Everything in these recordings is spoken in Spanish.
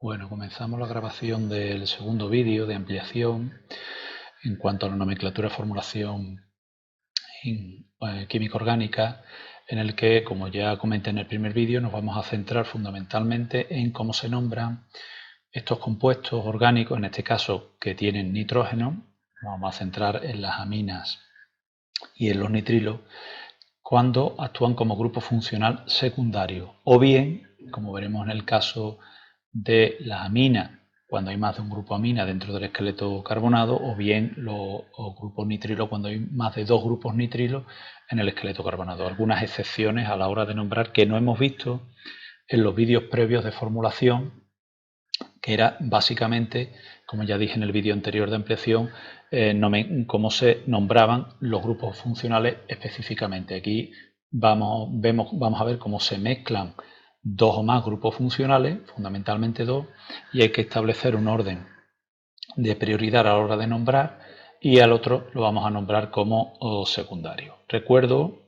Bueno, comenzamos la grabación del segundo vídeo de ampliación en cuanto a la nomenclatura de formulación química orgánica, en el que, como ya comenté en el primer vídeo, nos vamos a centrar fundamentalmente en cómo se nombran estos compuestos orgánicos, en este caso que tienen nitrógeno. Nos vamos a centrar en las aminas y en los nitrilos cuando actúan como grupo funcional secundario, o bien, como veremos en el caso de las aminas, cuando hay más de un grupo amina dentro del esqueleto carbonado, o bien los grupos nitrilos cuando hay más de dos grupos nitrilos en el esqueleto carbonado. Algunas excepciones a la hora de nombrar que no hemos visto en los vídeos previos de formulación, que era básicamente, como ya dije en el vídeo anterior de ampliación, cómo se nombraban los grupos funcionales específicamente. Aquí vamos a ver cómo se mezclan dos o más grupos funcionales, fundamentalmente dos, y hay que establecer un orden de prioridad a la hora de nombrar, y al otro lo vamos a nombrar como secundario. Recuerdo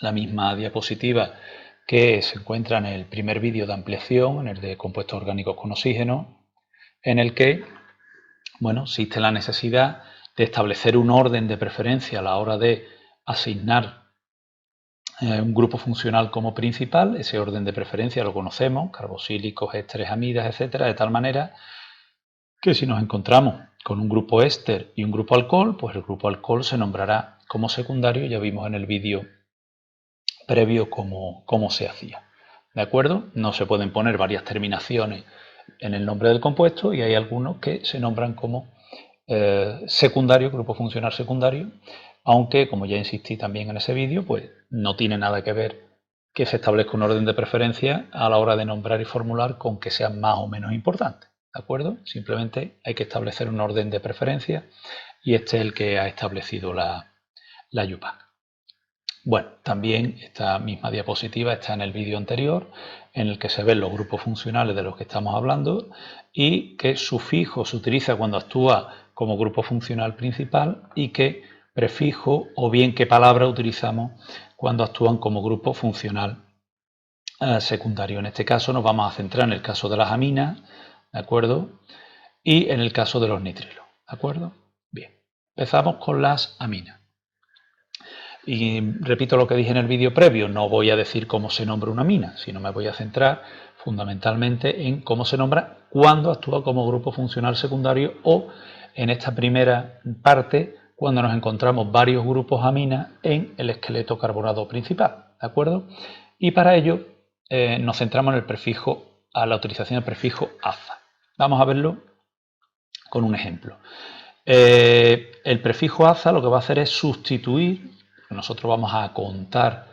la misma diapositiva que se encuentra en el primer vídeo de ampliación, en el de compuestos orgánicos con oxígeno, en el que, bueno, existe la necesidad de establecer un orden de preferencia a la hora de asignar un grupo funcional como principal. Ese orden de preferencia lo conocemos, carboxílicos, ésteres, amidas, etcétera, de tal manera que si nos encontramos con un grupo éster y un grupo alcohol, pues el grupo alcohol se nombrará como secundario. Ya vimos en el vídeo previo cómo se hacía. ¿De acuerdo? No se pueden poner varias terminaciones en el nombre del compuesto, y hay algunos que se nombran como secundario, grupo funcional secundario, aunque, como ya insistí también en ese vídeo, pues no tiene nada que ver que se establezca un orden de preferencia a la hora de nombrar y formular con que sean más o menos importantes. ¿De acuerdo? Simplemente hay que establecer un orden de preferencia, y este es el que ha establecido la IUPAC. Bueno, también esta misma diapositiva está en el vídeo anterior, en el que se ven los grupos funcionales de los que estamos hablando y qué sufijo se utiliza cuando actúa como grupo funcional principal y qué prefijo o bien qué palabra utilizamos cuando actúan como grupo funcional secundario. En este caso nos vamos a centrar en el caso de las aminas, ¿de acuerdo? Y en el caso de los nitrilos, ¿de acuerdo? Bien, empezamos con las aminas. Y repito lo que dije en el vídeo previo, no voy a decir cómo se nombra una amina, sino me voy a centrar fundamentalmente en cómo se nombra cuando actúa como grupo funcional secundario, o en esta primera parte cuando nos encontramos varios grupos aminas en el esqueleto carbonado principal, ¿de acuerdo? Y para ello nos centramos en el prefijo, a la utilización del prefijo aza. Vamos a verlo con un ejemplo. El prefijo aza lo que va a hacer es sustituir. Nosotros vamos a contar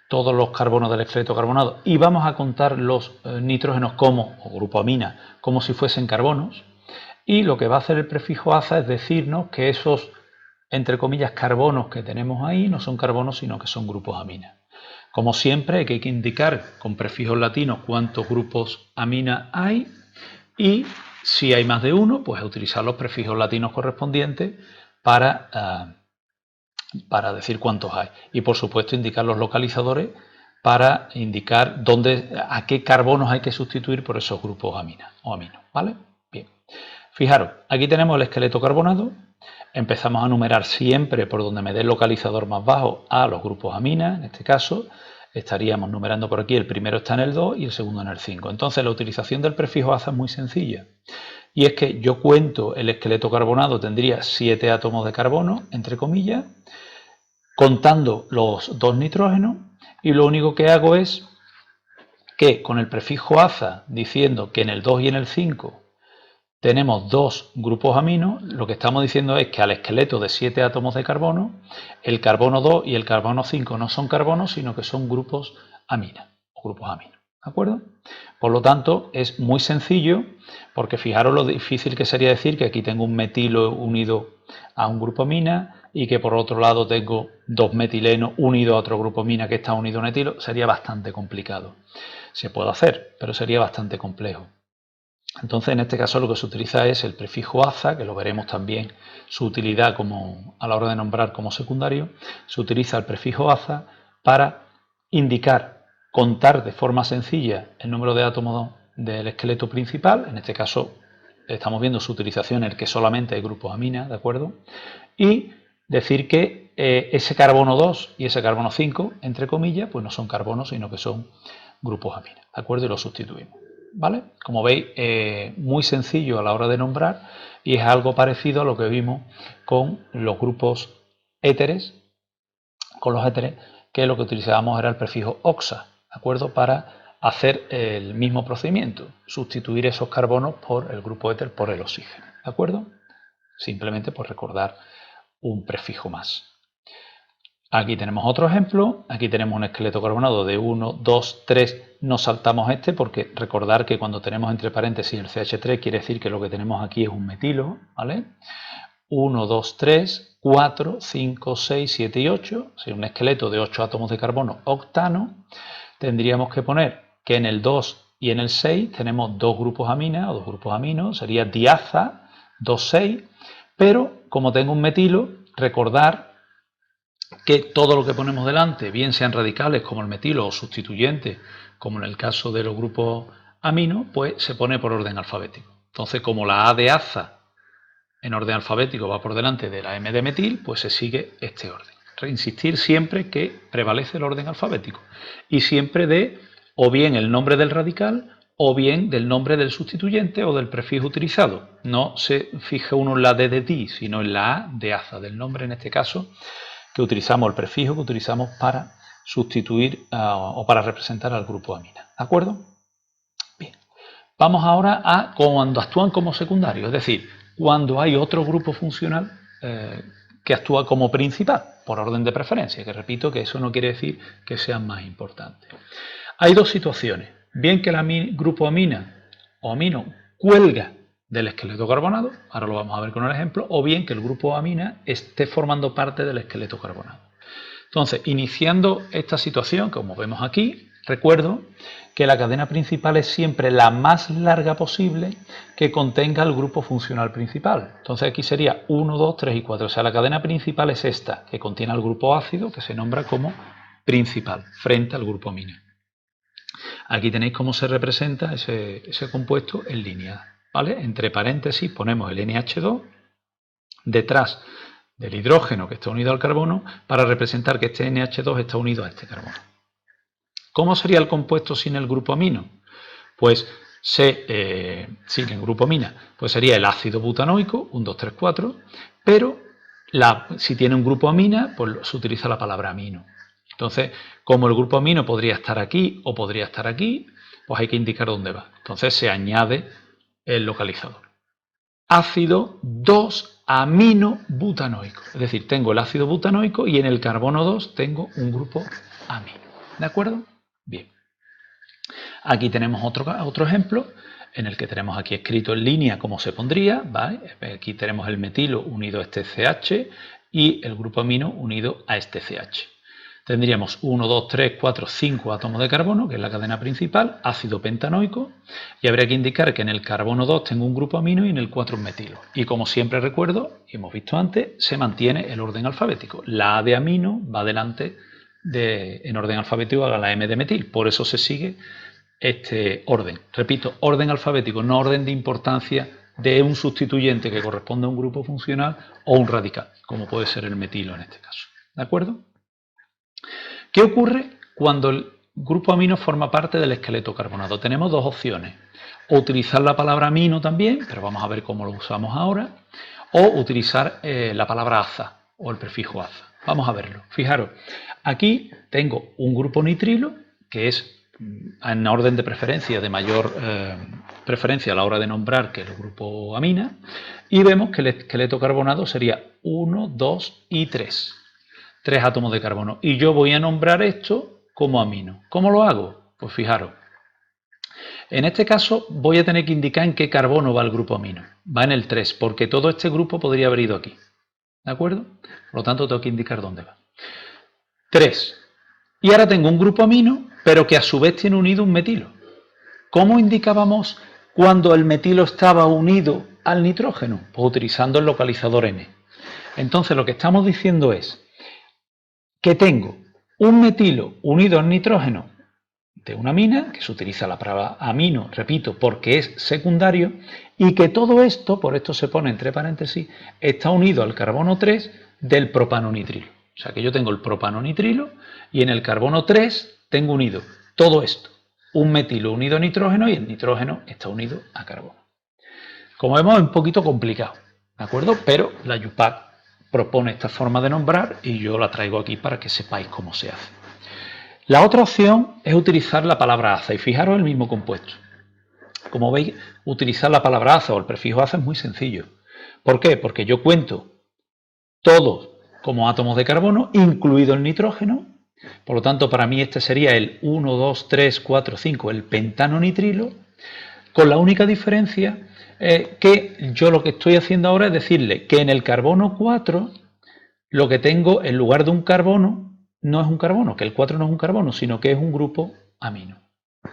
todos los carbonos del esqueleto carbonado y vamos a contar los nitrógenos o grupo amina, como si fuesen carbonos. Y lo que va a hacer el prefijo aza es decirnos que esos, entre comillas, carbonos que tenemos ahí no son carbonos, sino que son grupos amina. Como siempre, hay que indicar con prefijos latinos cuántos grupos amina hay, y si hay más de uno, pues utilizar los prefijos latinos correspondientes para decir cuántos hay. Y por supuesto indicar los localizadores para indicar a qué carbonos hay que sustituir por esos grupos aminos, ¿vale? Bien. Fijaros, aquí tenemos el esqueleto carbonado. Empezamos a numerar siempre por donde me dé el localizador más bajo a los grupos aminas. En este caso estaríamos numerando por aquí, el primero está en el 2 y el segundo en el 5. Entonces la utilización del prefijo aza es muy sencilla. Y es que yo cuento el esqueleto carbonado, tendría 7 átomos de carbono, entre comillas, contando los dos nitrógenos, y lo único que hago es que con el prefijo aza, diciendo que en el 2 y en el 5 tenemos dos grupos aminos, lo que estamos diciendo es que al esqueleto de 7 átomos de carbono, el carbono 2 y el carbono 5 no son carbonos, sino que son grupos aminas o grupos aminos. ¿De acuerdo? Por lo tanto, es muy sencillo, porque fijaros lo difícil que sería decir que aquí tengo un metilo unido a un grupo amina y que por otro lado tengo dos metilenos unidos a otro grupo amina que está unido a un etilo. Sería bastante complicado. Se puede hacer, pero sería bastante complejo. Entonces, en este caso lo que se utiliza es el prefijo aza, que lo veremos también su utilidad a la hora de nombrar como secundario. Se utiliza el prefijo aza para indicar, contar de forma sencilla el número de átomos del esqueleto principal. En este caso estamos viendo su utilización en el que solamente hay grupos amina, ¿de acuerdo? Y decir que ese carbono 2 y ese carbono 5, entre comillas, pues no son carbonos, sino que son grupos amina, ¿de acuerdo? Y los sustituimos, ¿vale? Como veis, muy sencillo a la hora de nombrar y es algo parecido a lo que vimos con los grupos éteres, que lo que utilizábamos era el prefijo oxa, ¿de acuerdo? Para hacer el mismo procedimiento, sustituir esos carbonos por el grupo éter por el oxígeno, ¿de acuerdo? Simplemente por recordar un prefijo más. Aquí tenemos otro ejemplo, aquí tenemos un esqueleto carbonado de 1, 2, 3, no saltamos este porque recordar que cuando tenemos entre paréntesis el CH3 quiere decir que lo que tenemos aquí es un metilo, ¿vale? 1, 2, 3, 4, 5, 6, 7 y 8, si un esqueleto de 8 átomos de carbono octano, tendríamos que poner que en el 2 y en el 6 tenemos dos grupos amina o dos grupos aminos, sería diaza 2, 6, pero como tengo un metilo, recordar que todo lo que ponemos delante, bien sean radicales como el metilo o sustituyentes, como en el caso de los grupos amino, pues se pone por orden alfabético. Entonces, como la A de aza en orden alfabético va por delante de la M de metil, pues se sigue este orden. Reinsistir siempre que prevalece el orden alfabético y siempre de o bien el nombre del radical o bien del nombre del sustituyente o del prefijo utilizado. No se fija uno en la D de di, sino en la A de aza, del nombre en este caso, que utilizamos, el prefijo que utilizamos para sustituir o para representar al grupo amina. ¿De acuerdo? Bien. Vamos ahora a cuando actúan como secundarios, es decir, cuando hay otro grupo funcional que actúa como principal, por orden de preferencia, que repito que eso no quiere decir que sean más importantes. Hay dos situaciones, bien que el grupo amina o amino cuelga del esqueleto carbonado, ahora lo vamos a ver con un ejemplo, o bien que el grupo amina esté formando parte del esqueleto carbonado. Entonces, iniciando esta situación, como vemos aquí, recuerdo que la cadena principal es siempre la más larga posible que contenga el grupo funcional principal. Entonces aquí sería 1, 2, 3 y 4. O sea, la cadena principal es esta, que contiene el grupo ácido, que se nombra como principal, frente al grupo amino. Aquí tenéis cómo se representa ese compuesto en línea, ¿vale? Entre paréntesis ponemos el NH2 detrás del hidrógeno que está unido al carbono para representar que este NH2 está unido a este carbono. ¿Cómo sería el compuesto sin el grupo amino? Pues sin el grupo amina, pues sería el ácido butanoico, 1, 2, 3, 4, pero si tiene un grupo amina, pues se utiliza la palabra amino. Entonces, como el grupo amino podría estar aquí o podría estar aquí, pues hay que indicar dónde va. Entonces se añade el localizador. Ácido 2-amino-butanoico. Es decir, tengo el ácido butanoico y en el carbono 2 tengo un grupo amino. ¿De acuerdo? Bien. Aquí tenemos otro ejemplo en el que tenemos aquí escrito en línea cómo se pondría, ¿vale? Aquí tenemos el metilo unido a este CH y el grupo amino unido a este CH. Tendríamos 1, 2, 3, 4, 5 átomos de carbono, que es la cadena principal, ácido pentanoico, y habría que indicar que en el carbono 2 tengo un grupo amino y en el 4 un metilo. Y como siempre recuerdo, y hemos visto antes, se mantiene el orden alfabético. La A de amino va delante en orden alfabético a la M de metil, por eso se sigue este orden. Repito, orden alfabético, no orden de importancia de un sustituyente que corresponde a un grupo funcional o un radical, como puede ser el metilo en este caso. ¿De acuerdo? ¿Qué ocurre cuando el grupo amino forma parte del esqueleto carbonado? Tenemos dos opciones. O utilizar la palabra amino también, pero vamos a ver cómo lo usamos ahora, o utilizar la palabra aza o el prefijo aza. Vamos a verlo. Fijaros, aquí tengo un grupo nitrilo, que es en orden de preferencia, de mayor preferencia a la hora de nombrar que el grupo amina, y vemos que el esqueleto carbonado sería 1, 2 y 3. 3 átomos de carbono. Y yo voy a nombrar esto como amino. ¿Cómo lo hago? Pues fijaros. En este caso voy a tener que indicar en qué carbono va el grupo amino. Va en el 3, porque todo este grupo podría haber ido aquí. ¿De acuerdo? Por lo tanto, tengo que indicar dónde va. 3. Y ahora tengo un grupo amino, pero que a su vez tiene unido un metilo. ¿Cómo indicábamos cuando el metilo estaba unido al nitrógeno? Pues utilizando el localizador N. Entonces, lo que estamos diciendo es que tengo un metilo unido al nitrógeno de una amina, que se utiliza la palabra amino, repito, porque es secundario, y que todo esto, por esto se pone entre paréntesis, está unido al carbono 3 del propanonitrilo. O sea que yo tengo el propanonitrilo y en el carbono 3 tengo unido todo esto, un metilo unido a nitrógeno y el nitrógeno está unido a carbono. Como vemos es un poquito complicado, ¿de acuerdo? Pero la IUPAC propone esta forma de nombrar y yo la traigo aquí para que sepáis cómo se hace. La otra opción es utilizar la palabra aza y fijaros el mismo compuesto. Como veis, utilizar la palabra aza o el prefijo aza es muy sencillo. ¿Por qué? Porque yo cuento todos como átomos de carbono, incluido el nitrógeno. Por lo tanto, para mí este sería el 1, 2, 3, 4, 5, el pentano-nitrilo, con la única diferencia que yo lo que estoy haciendo ahora es decirle que en el carbono 4 lo que tengo en lugar de un carbono no es un carbono, que el 4 no es un carbono, sino que es un grupo amino.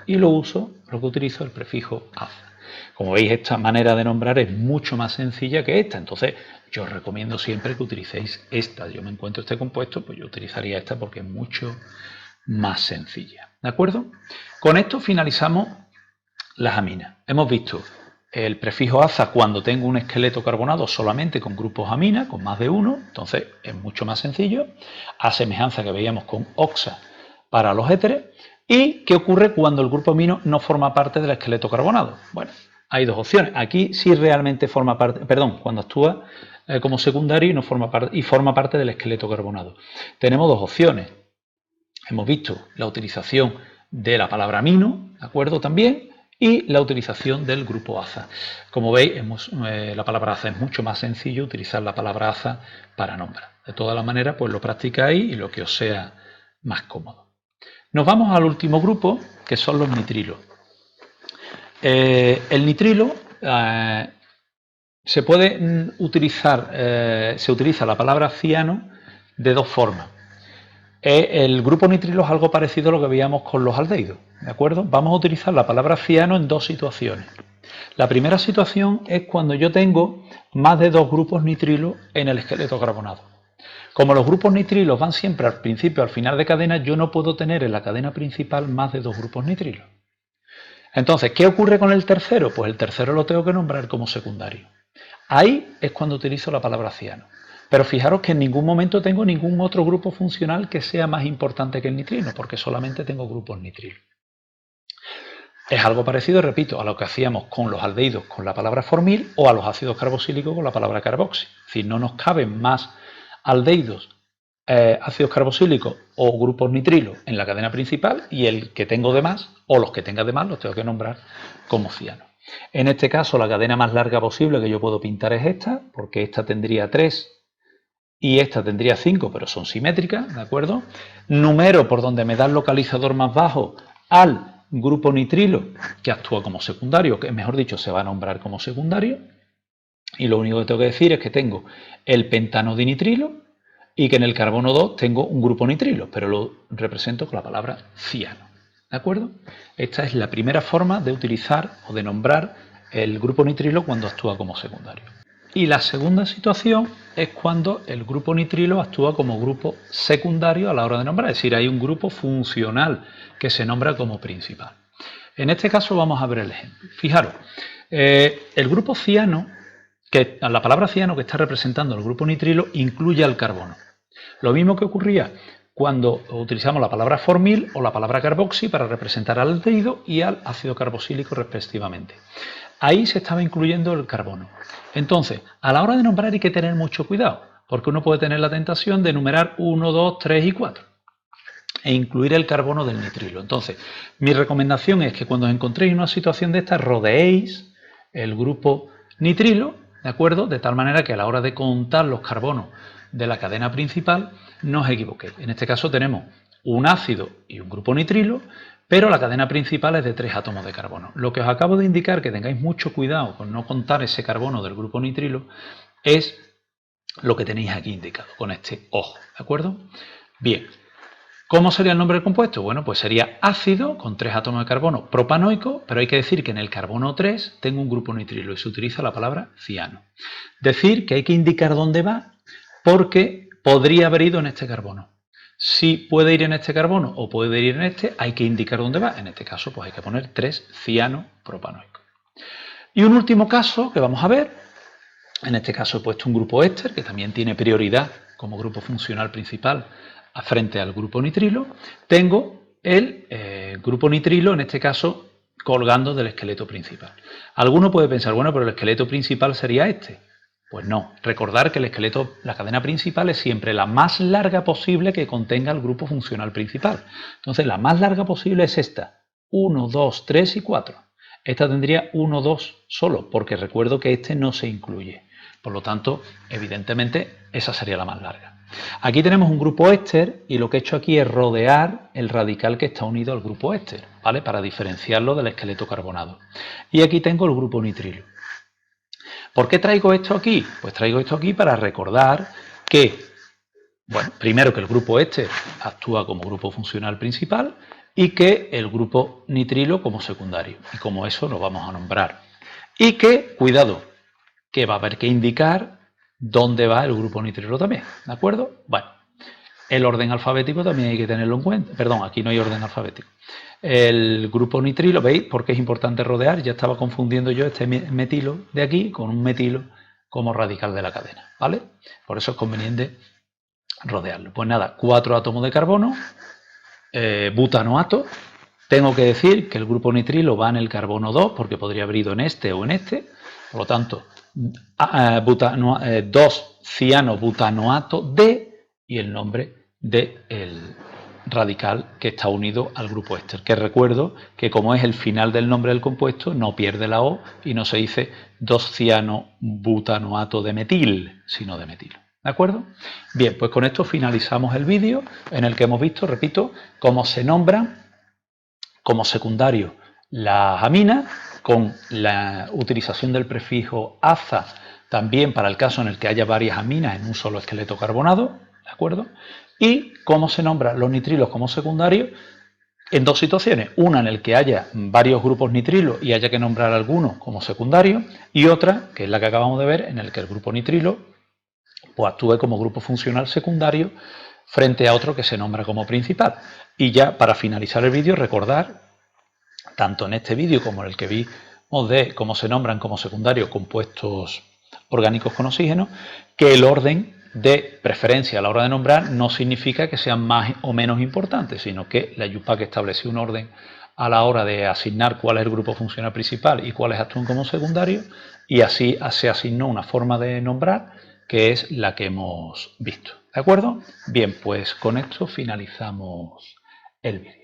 Y lo que utilizo el prefijo aza. Como veis, esta manera de nombrar es mucho más sencilla que esta. Entonces, yo os recomiendo siempre que utilicéis esta. Yo me encuentro este compuesto, pues yo utilizaría esta porque es mucho más sencilla. ¿De acuerdo? Con esto finalizamos las aminas. Hemos visto el prefijo aza cuando tengo un esqueleto carbonado solamente con grupos amina, con más de uno, entonces es mucho más sencillo, a semejanza que veíamos con oxa para los éteres. ¿Y qué ocurre cuando el grupo amino no forma parte del esqueleto carbonado? Bueno, hay dos opciones. Aquí sí realmente forma parte, perdón, cuando actúa como secundario y, no forma parte, y forma parte del esqueleto carbonado. Tenemos dos opciones. Hemos visto la utilización de la palabra amino, ¿de acuerdo? También, y la utilización del grupo aza. Como veis, la palabra aza es mucho más sencillo utilizar la palabra aza para nombrar. De todas las maneras, pues lo practicáis y lo que os sea más cómodo. Nos vamos al último grupo, que son los nitrilos. El nitrilo se puede utilizar, se utiliza la palabra ciano de dos formas. El grupo nitrilo es algo parecido a lo que veíamos con los aldehídos, ¿de acuerdo? Vamos a utilizar la palabra ciano en dos situaciones. La primera situación es cuando yo tengo más de dos grupos nitrilo en el esqueleto carbonado. Como los grupos nitrilos van siempre al principio o al final de cadena, yo no puedo tener en la cadena principal más de dos grupos nitrilos. Entonces, ¿qué ocurre con el tercero? Pues el tercero lo tengo que nombrar como secundario. Ahí es cuando utilizo la palabra ciano. Pero fijaros que en ningún momento tengo ningún otro grupo funcional que sea más importante que el nitrilo, porque solamente tengo grupos nitrilo. Es algo parecido, repito, a lo que hacíamos con los aldehídos con la palabra formil o a los ácidos carboxílicos con la palabra carboxi. Es decir, no nos caben más aldehídos, ácidos carboxílicos o grupos nitrilo en la cadena principal y el que tengo de más o los que tenga de más los tengo que nombrar como ciano. En este caso la cadena más larga posible que yo puedo pintar es esta, porque esta tendría 3 y esta tendría 5, pero son simétricas, ¿de acuerdo? Numero por donde me da el localizador más bajo al grupo nitrilo, que actúa como secundario, que mejor dicho se va a nombrar como secundario, y lo único que tengo que decir es que tengo el pentano dinitrilo y que en el carbono 2 tengo un grupo nitrilo, pero lo represento con la palabra ciano, ¿de acuerdo? Esta es la primera forma de utilizar o de nombrar el grupo nitrilo cuando actúa como secundario. Y la segunda situación es cuando el grupo nitrilo actúa como grupo secundario a la hora de nombrar, es decir, hay un grupo funcional que se nombra como principal. En este caso vamos a ver el ejemplo. Fijaros, el grupo ciano, la palabra ciano que está representando el grupo nitrilo incluye al carbono. Lo mismo que ocurría cuando utilizamos la palabra formil o la palabra carboxi para representar al aldehído y al ácido carboxílico respectivamente. Ahí se estaba incluyendo el carbono. Entonces, a la hora de nombrar hay que tener mucho cuidado, porque uno puede tener la tentación de numerar 1, 2, 3 y 4 e incluir el carbono del nitrilo. Entonces, mi recomendación es que cuando os encontréis en una situación de esta, rodeéis el grupo nitrilo, ¿de acuerdo? De tal manera que a la hora de contar los carbonos de la cadena principal no os equivoquéis. En este caso tenemos un ácido y un grupo nitrilo, pero la cadena principal es de 3 átomos de carbono. Lo que os acabo de indicar, que tengáis mucho cuidado con no contar ese carbono del grupo nitrilo, es lo que tenéis aquí indicado, con este ojo, ¿de acuerdo? Bien, ¿cómo sería el nombre del compuesto? Bueno, pues sería ácido con 3 átomos de carbono propanoico, pero hay que decir que en el carbono 3 tengo un grupo nitrilo y se utiliza la palabra ciano. Decir que hay que indicar dónde va porque podría haber ido en este carbono. Si puede ir en este carbono o puede ir en este, hay que indicar dónde va. En este caso, pues hay que poner 3-cianopropanoico. Y un último caso que vamos a ver, en este caso he puesto un grupo éster, que también tiene prioridad como grupo funcional principal frente al grupo nitrilo. Tengo el grupo nitrilo, en este caso, colgando del esqueleto principal. Alguno puede pensar, bueno, pero el esqueleto principal sería este. Pues no, recordar que el esqueleto, la cadena principal es siempre la más larga posible que contenga el grupo funcional principal. Entonces la más larga posible es esta, 1, 2, 3 y 4. Esta tendría 1, 2 solo, porque recuerdo que este no se incluye. Por lo tanto, evidentemente, esa sería la más larga. Aquí tenemos un grupo éster y lo que he hecho aquí es rodear el radical que está unido al grupo éster, ¿vale? Para diferenciarlo del esqueleto carbonado. Y aquí tengo el grupo nitrilo. ¿Por qué traigo esto aquí? Pues traigo esto aquí para recordar que, bueno, primero que el grupo éster actúa como grupo funcional principal y que el grupo nitrilo como secundario. Y como eso lo vamos a nombrar. Y que, cuidado, que va a haber que indicar dónde va el grupo nitrilo también, ¿de acuerdo? Bueno, el orden alfabético también hay que tenerlo en cuenta. Perdón, aquí no hay orden alfabético. El grupo nitrilo, ¿veis por qué es importante rodear? Ya estaba confundiendo yo este metilo de aquí con un metilo como radical de la cadena, ¿vale? Por eso es conveniente rodearlo. Pues nada, 4 átomos de carbono, butanoato. Tengo que decir que el grupo nitrilo va en el carbono 2 porque podría haber ido en este o en este. Por lo tanto, 2-cianobutanoato D y el nombre del radical que está unido al grupo éster. Que recuerdo que como es el final del nombre del compuesto, no pierde la O y no se dice 2-cianobutanoato de metil, sino de metilo. ¿De acuerdo? Bien, pues con esto finalizamos el vídeo en el que hemos visto, repito, cómo se nombran como secundario las aminas, con la utilización del prefijo aza también para el caso en el que haya varias aminas en un solo esqueleto carbonado, ¿de acuerdo? Y cómo se nombran los nitrilos como secundarios en dos situaciones, una en la que haya varios grupos nitrilo y haya que nombrar algunos como secundarios, y otra, que es la que acabamos de ver, en la que el grupo nitrilo pues actúe como grupo funcional secundario frente a otro que se nombra como principal. Y ya para finalizar el vídeo, recordar, tanto en este vídeo como en el que vimos de cómo se nombran como secundarios compuestos orgánicos con oxígeno, que el orden de preferencia a la hora de nombrar no significa que sean más o menos importantes, sino que la IUPAC estableció un orden a la hora de asignar cuál es el grupo funcional principal y cuáles actúan como secundarios, y así se asignó una forma de nombrar que es la que hemos visto. ¿De acuerdo? Bien, pues con esto finalizamos el vídeo.